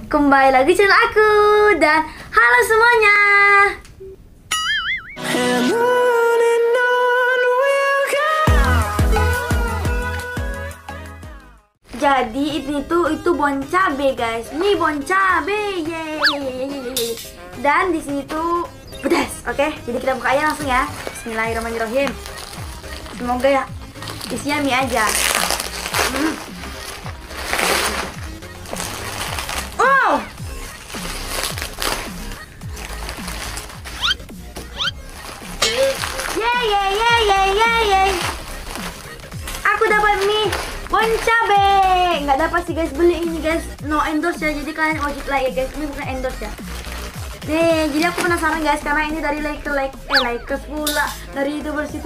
Kembali lagi channel aku. Dan halo semuanya. Jadi itu bon cabe guys. Ini bon cabe. Yeay. Dan di sini tuh pedas. Oke, jadi kita buka aja langsung ya. Bismillahirrahmanirrahim. Semoga ya isinya mie aja. Oh. Yeay. Aku dapat mie bon cabe. Nggak dapat sih guys, beli ini guys. No endorse ya, jadi kalian wajib like ya guys. Ini bukan endorse ya. Nih, jadi aku penasaran guys, karena ini dari Lakers pula, dari YouTubers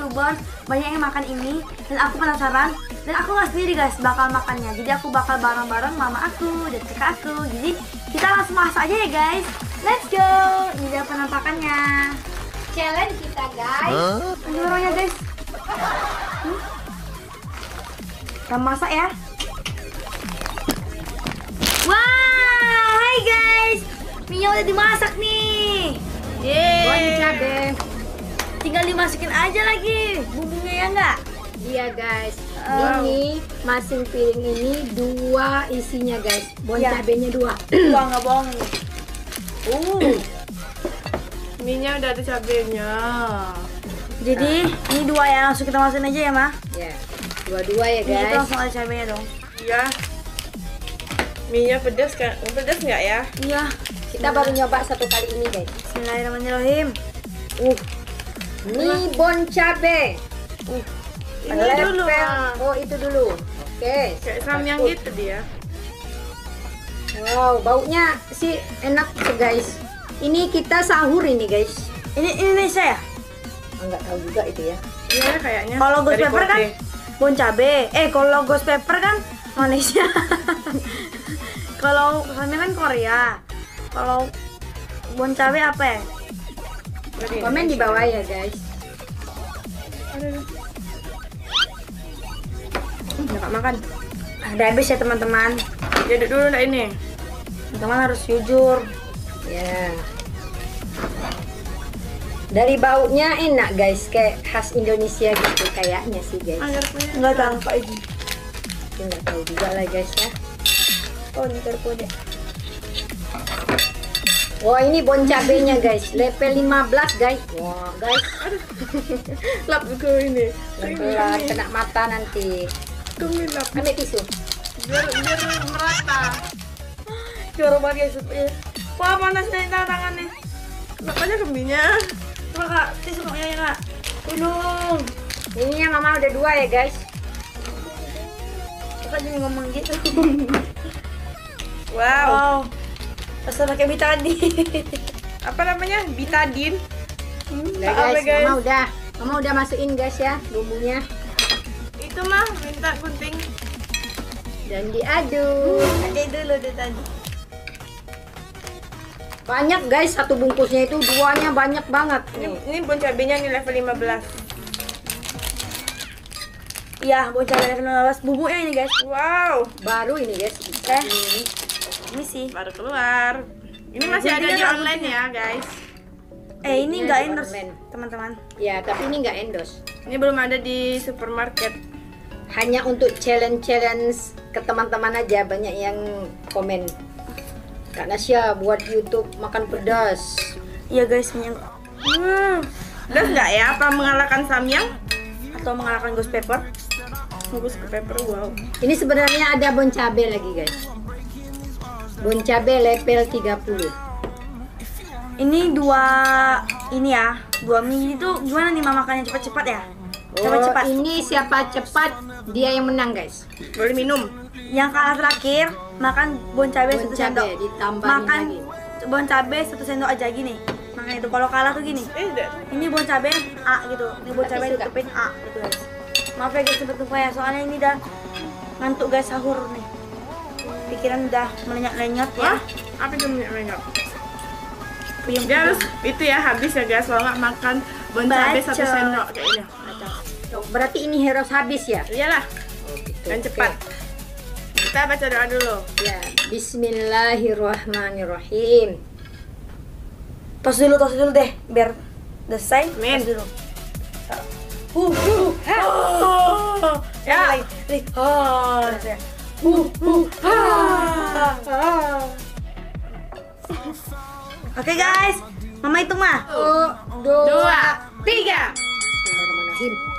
banyak yang makan ini, dan aku penasaran, dan aku nggak sendiri guys bakal makannya. Jadi aku bakal bareng-bareng mama aku dan kakak aku. Jadi kita langsung masak aja ya guys. Let's go. Ini dia penampakannya. Challenge kita guys. Ini orangnya guys. Kita masak ya. Wah, hai guys. Mie udah dimasak nih. Yeay. Bon cabe. Tinggal dimasukin aja lagi bumbunya ya enggak? Iya guys. Ini masing piring ini 2 isinya guys. Bon Ya. cabenya 2. Wah, nggak bohong nih. Mie-nya udah ada cabenya. Jadi ini 2 ya, langsung kita masukin aja ya, Ma. Ya. 2-2 ya Ini itu guys. langsung ada cabenya dong. Iya. Mie-nya pedas kan? Pedas nggak ya? Iya. Kita baru nyoba 1 kali ini guys. Bismillahirrahmanirrahim. Mie bon cabe. Ini dulu, Ma. Oh, itu dulu. Oke. Kayak samyang gitu dia. Wow, baunya sih enak tuh guys. Ini kita sahur ini guys. Ini Indonesia ya? Enggak tahu juga itu ya. Iya kayaknya. Kalau ghost dari pepper kan Kobe. bon cabe. Kalau ghost pepper kan Malaysia. Kalau samnya kan Korea. Kalau bon cabe apa ya? Dari Komen di Indonesia. bawah ya guys. Nggak makan. Udah habis ya teman-teman. Jadi dulu nggak ini. Teman-teman harus jujur. Ya. Dari baunya enak guys, kayak khas Indonesia gitu kayaknya sih guys. Anggapnya. Nggak tahu Pak Iji. Nggak tahu juga lah guys ya. Oh, ini terkode. Wah ini bon cabenya guys, level 15 guys. Wah guys, Lap ke ini. pelan kena mata nanti. Tunggu lap. Ambil tisu. Biar merata. Jorok banget guys. Wah, panasnya tangan nih. Lap aja ke mie-nya. Coba Kak, tisu makanya ya Kak. Tolong. Ininya mama udah 2 ya guys. Kakak jadi ngomong gitu. Wow. Asal pakai tadi. Apa namanya? Betadine. Udah Apa, guys, mama udah masukin guys ya bumbunya Itu mah minta gunting. dan diaduk. Pakai dulu deh tadi. Banyak guys, 1 bungkusnya itu 2-nya banyak banget. Ini bon cabenya nih level 15. Iya, bon cabe level 15. Bumbunya ini guys. Wow. Baru ini guys. Ini sih. Baru keluar. Ini masih ada di online ya guys. Ini Ini enggak di endorse, online. teman-teman. Ya, tapi ini nggak endorse. Ini belum ada di supermarket. Hanya untuk challenge ke teman-teman aja, banyak yang komen. Kak Nasya buat YouTube makan pedas. Iya guys, minyak Pedas nggak ya? Apa mengalahkan samyang? atau mengalahkan ghost pepper. Bagus ke pepper, wow. Ini sebenarnya ada bon cabe lagi guys. Bon cabe level 30. Ini 2 ini ya, 2 mie itu gimana nih Mama makannya cepat-cepat ya? Cepat-cepat. Ini siapa cepat dia yang menang guys. Boleh minum. Yang kalah terakhir makan bon cabe Bon 1 cabe sendok. ditambahin Makan lagi. bon cabe 1 sendok aja gini. Makanya itu kalau kalah tuh gini. Ini bon cabe A gitu. Ini bon cabe Tapi suka. ditutupin A gitu guys. Maaf ya guys sempet lupa ya, soalnya ini udah ngantuk guys sahur nih. Pikiran udah melenyap-lenyap ya. Wah, apa itu minyak? Puyeng Dia harus itu ya habis ya guys. Kalau nggak makan bon cabe 1 Bacot. sendok kayaknya. Berarti ini harus habis ya? Iyalah. Oh, gitu. Dan cepat. Oke. kita baca doa dulu. Ya, Bismillahirrahmanirrahim. Tos dulu deh, biar selesai. Amin. Tos dulu. Ya. Lagi. Ya. Oke guys, Mama hitung mah. 2, 2, 3. Bismillahirrahmanirrahim.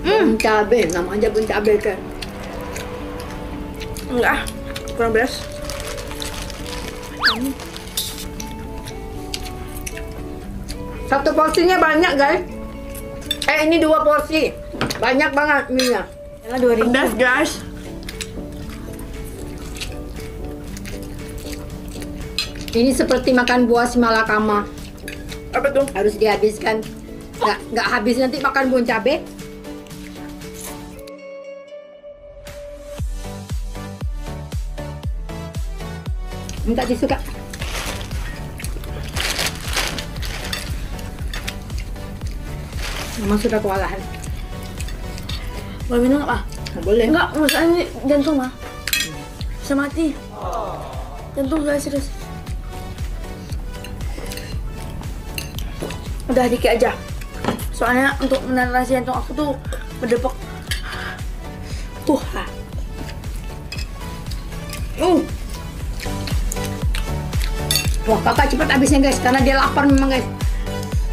Bun cabe, nama aja bun cabe kan. Enggak, kurang beres. Satu porsinya banyak guys. Ini 2 porsi. Banyak banget mie-nya. Jangan 2000. Pedas guys. Ini seperti makan buah si malakama. Apa tuh? Harus dihabiskan. Nggak habis nanti makan bun cabe. Minta tisu kak. Mama sudah kewalahan. Boleh minum nggak, Pak? Nggak boleh. Enggak, maksudnya ini jantung mah. Bisa mati. Jantung guys, serius. Udah dikit aja. Soalnya untuk menetrasi jantung aku tuh berdepok. Wah kakak cepat habisnya guys, karena dia lapar memang guys.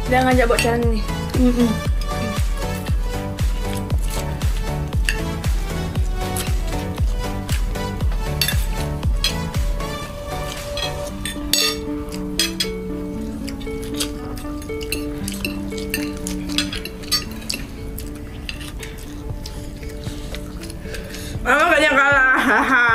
Dia ngajak buat challenge nih. Mama banyak kalah. Haha.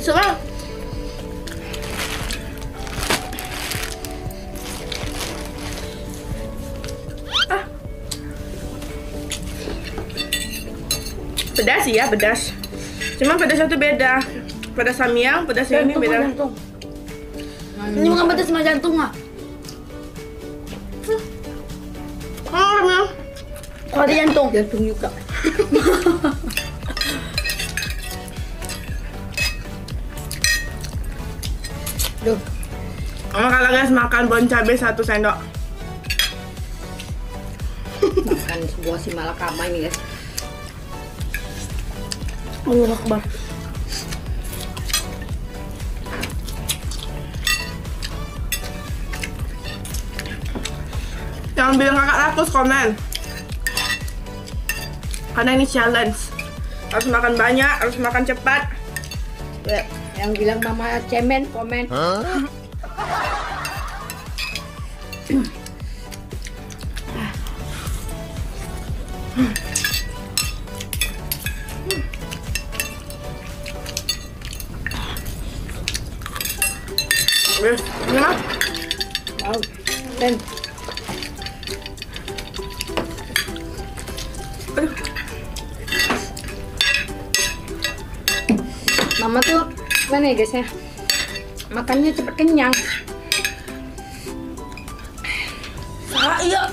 Semua. Pedas sih ya, pedas. Cuma pedasnya tuh beda. Pedas samyang, pedas yang ini Jantung, beda. jantung. Ini bukan pedas sama jantung mah. Kalau ada jantung. Jantung juga. Duh, Mama kalau guys makan bon cabai 1 sendok. makan sebuah si malakama ini guys. Allahu Akbar. Jangan bilang kakak rakus, komen. Karena ini challenge. Harus makan banyak, harus makan cepat. Yang bilang mama cemen komen. Ini mah. Wow, dan Aduh. mama tuh mana ya guys ya, makannya cepet kenyang. Saya.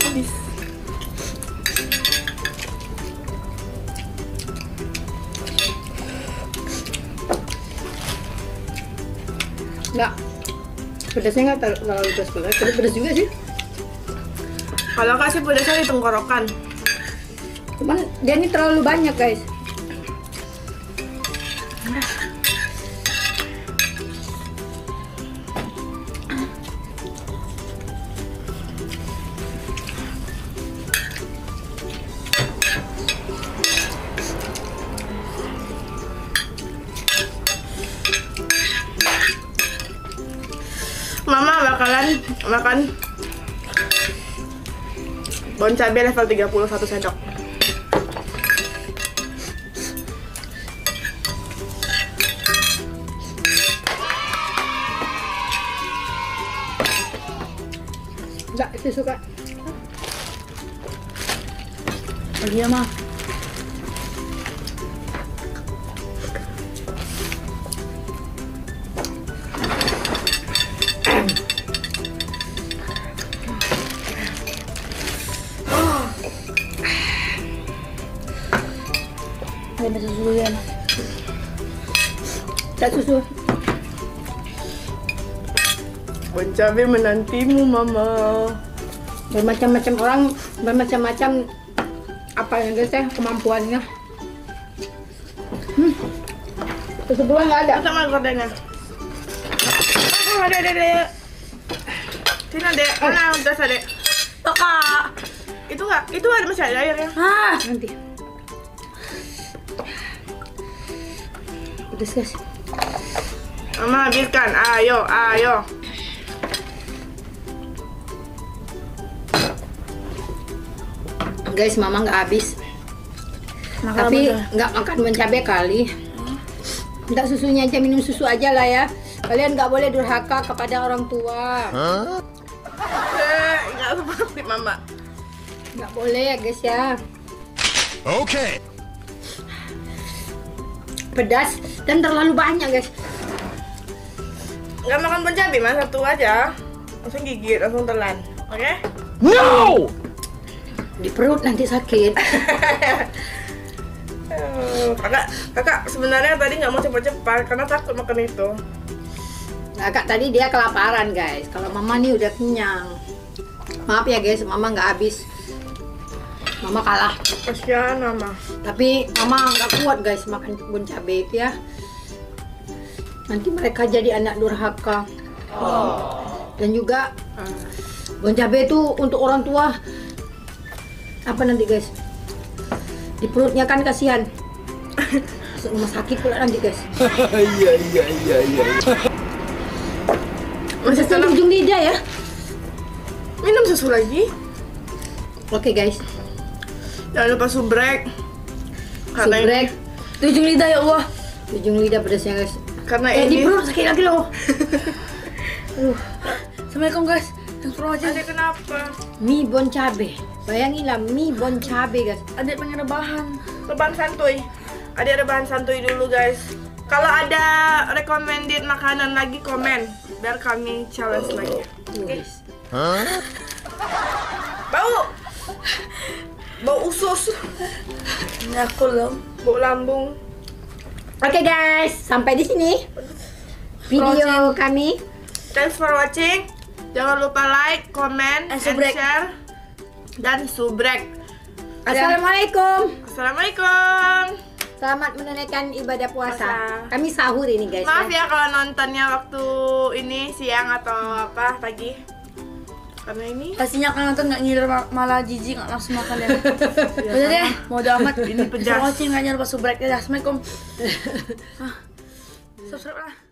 Habis. Nggak, pedasnya nggak terlalu pedas, pedas juga sih. Kalau kasih pedasnya di tenggorokan. Cuman dia ini terlalu banyak guys. Mama bakalan makan bon cabai level 31 sendok. Susu Kak. Lagi ya, Ma. Ada minta susu dulu ya, Ma. Cak susu. Bon cabe menantimu, Mama. Bermacam-macam orang, bermacam-macam apa yang guys ya kemampuannya. Susu buah nggak ada. Sama gordennya. Oh, ada. Sini, Dek. Mana udah Dek? Kakak. Itu enggak? Itu ada masih ada airnya. Ah, Nanti. Udah guys. Mama habiskan. Ayo. Guys, Mama nggak habis. makan Tapi apa tuh? nggak makan bon cabe kali. Minta susunya aja, minum susu aja lah ya. Kalian nggak boleh durhaka kepada orang tua. Enggak seperti Mama. Nggak boleh ya guys ya. Okay. Pedas dan terlalu banyak guys. Enggak makan bon cabe, Mas. Satu aja. Langsung gigit, langsung telan. Oke? No! Di perut nanti sakit. Kakak sebenarnya tadi nggak mau cepat-cepat karena takut makan itu. Nah, Kak tadi dia kelaparan guys. Kalau Mama nih udah kenyang. Maaf ya guys, Mama nggak habis. Mama kalah. Kasihan Mama. Tapi Mama nggak kuat guys makan bon cabe itu ya. Nanti mereka jadi anak durhaka. Dan juga bon cabe itu untuk orang tua. Apa nanti guys? Di perutnya kan kasihan. Masuk rumah sakit pula nanti guys. Iya. Masih Sampai dalam. ujung lidah ya. Minum susu lagi. Oke guys. Jangan lupa subrek. Karena Subrek. Di ujung lidah ya Allah. Ujung lidah pedasnya guys. Karena Di ini. perut sakit lagi loh. Assalamualaikum guys. Yang suruh aja. Ada kenapa? Mie bon cabe. Bayanginlah mie bon cabe guys. Adik pengen rebahan. Rebahan santuy. Ada rebahan santuy dulu guys. Kalau ada recommended makanan lagi komen biar kami challenge lagi. Guys. Bau usus, Ini aku loh. bau lambung. Oke guys, sampai di sini video kami. Thanks for watching. Jangan lupa like, comment, and subrek. share dan subrek. Assalamualaikum. Assalamualaikum. Selamat menunaikan ibadah puasa. Puasa. Kami sahur ini guys. Maaf ya kalau nontonnya waktu ini siang atau apa pagi. Karena ini Pastinya kan nonton nggak ngiler malah jijik nggak langsung makan ya. Udah deh, mau amat. Ini pedas. Watching nggak jangan lupa subrek ya. Assalamualaikum. Subscribe lah.